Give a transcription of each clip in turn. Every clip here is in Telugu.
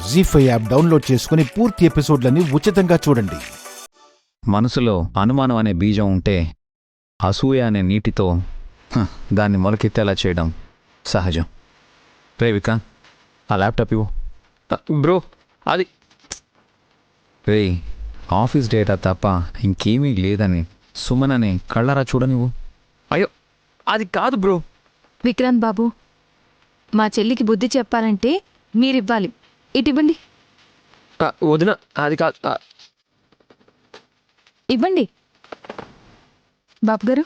జీ5 యాప్ డౌన్లోడ్ చేసుకుని పూర్తి ఎపిసోడ్లని ఉచితంగా చూడండి. మనసులో అనుమానం అనే బీజం ఉంటే అసూయ అనే నీటితో దాన్ని మొలకెత్తేలా చేయడం సహజం. రే విక్రాంత్, ఆ ల్యాప్టాప్ ఇవ్వు. బ్రో అది రే, ఆఫీస్ డేటా తప్ప ఇంకేమీ లేదని సుమన్ అని కళ్ళరా చూడనివ్వు. అయ్యో అది కాదు బ్రో. విక్రాంత్ బాబు, మా చెల్లికి బుద్ధి చెప్పాలంటే మీరివ్వాలి. ఇటివ్వండి. వదిన అది కాదు. ఇవ్వండి బాబు గారు.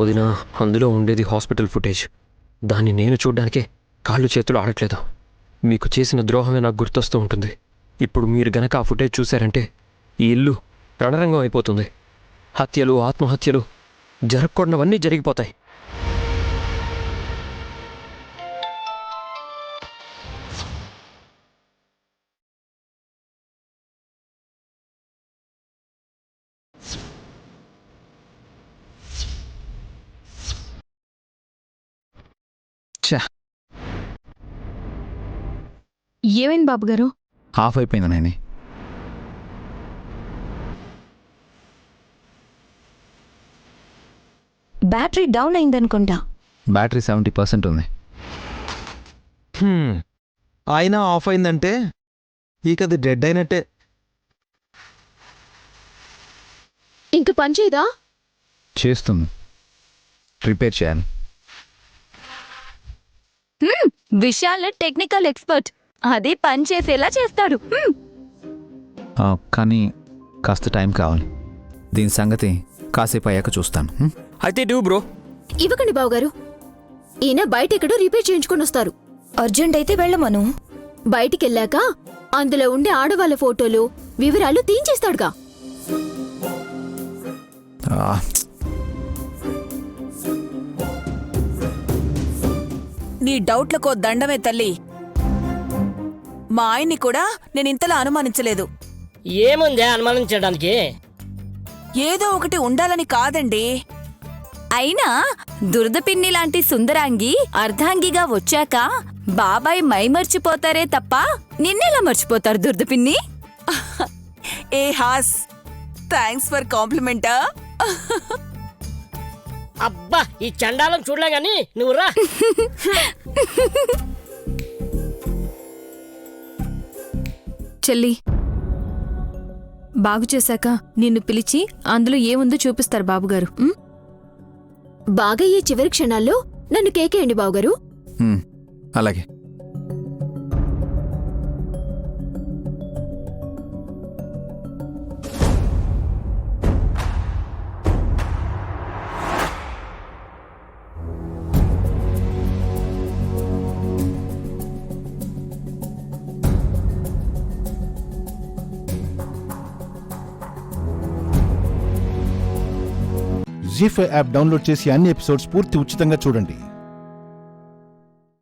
వదిన, అందులో ఉండేది హాస్పిటల్ ఫుటేజ్. దాన్ని నేను చూడ్డానికే కాళ్ళు చేతులు ఆడట్లేదు. మీకు చేసిన ద్రోహమే నాకు గుర్తొస్తూ ఉంటుంది. ఇప్పుడు మీరు గనక ఆ ఫుటేజ్ చూశారంటే ఈ ఇల్లు రణరంగం అయిపోతుంది. హత్యలు, ఆత్మహత్యలు జరగకూడనవన్నీ జరిగిపోతాయి. ఏమైంది బాబు గారు? ఆఫ్ అయిపోయింది నాయని. బ్యాటరీ డౌన్ అయిందనుకుంటా. బ్యాటరీ 70% ఉంది. అయినా ఆఫ్ అయిందంటే ఇక అది డెడ్ అయినట్టే. ఇంక పనిచేయదా? చేస్తుంది. రిపేర్ చేయాలి. విశాల్ టెక్నికల్ ఎక్స్పర్ట్, అది పని చేసేలా చేస్తాడు. కానీ కాస్త టైం కావాలి. దీని సంగతి కాసేపు అయ్యాక చూస్తాను. అయితే డూ బ్రో. ఇవ్వకండి బావగారు, ఈయన బయటెక్కడో రిపేర్ చేయించుకొని వస్తారు. అర్జెంట్ అయితే వెళ్ళమను. బయటికెళ్ళాక అందులో ఉండే ఆడవాళ్ళ ఫోటోలు, వివరాలు తీయించేస్తాడుగా. నీ డౌట్లకో దండమే తల్లి. మా ఆయన్ని కూడా నేను ఇంతలా అనుమానించలేదు. ఏముందే అనుమానించడానికి? ఏదో ఒకటి ఉండాలని కాదండి. అయినా దురద పిన్ని లాంటి సుందరాంగి అర్ధాంగిగా వచ్చాక బాబాయ్ మైమర్చిపోతారే తప్ప నిన్నెలా మర్చిపోతారు దురద పిన్ని? ఏ హాస్, థ్యాంక్స్ ఫర్ కాంప్లిమెంటా. అబ్బా, ఈ చండాలం చూడలే గాని నువ్వు రా. చెల్లి, బాగు చేశాక నిన్ను పిలిచి అందులో ఏముందో చూపిస్తారు బాబుగారు. బాగయ్యే చివరి క్షణాల్లో నన్ను కేకేయండి బావగారు. అలాగే. జీ5 యాప్ డౌన్లోడ్ చేసి అన్ని ఎపిసోడ్స్ పూర్తి ఉచితంగా చూడండి.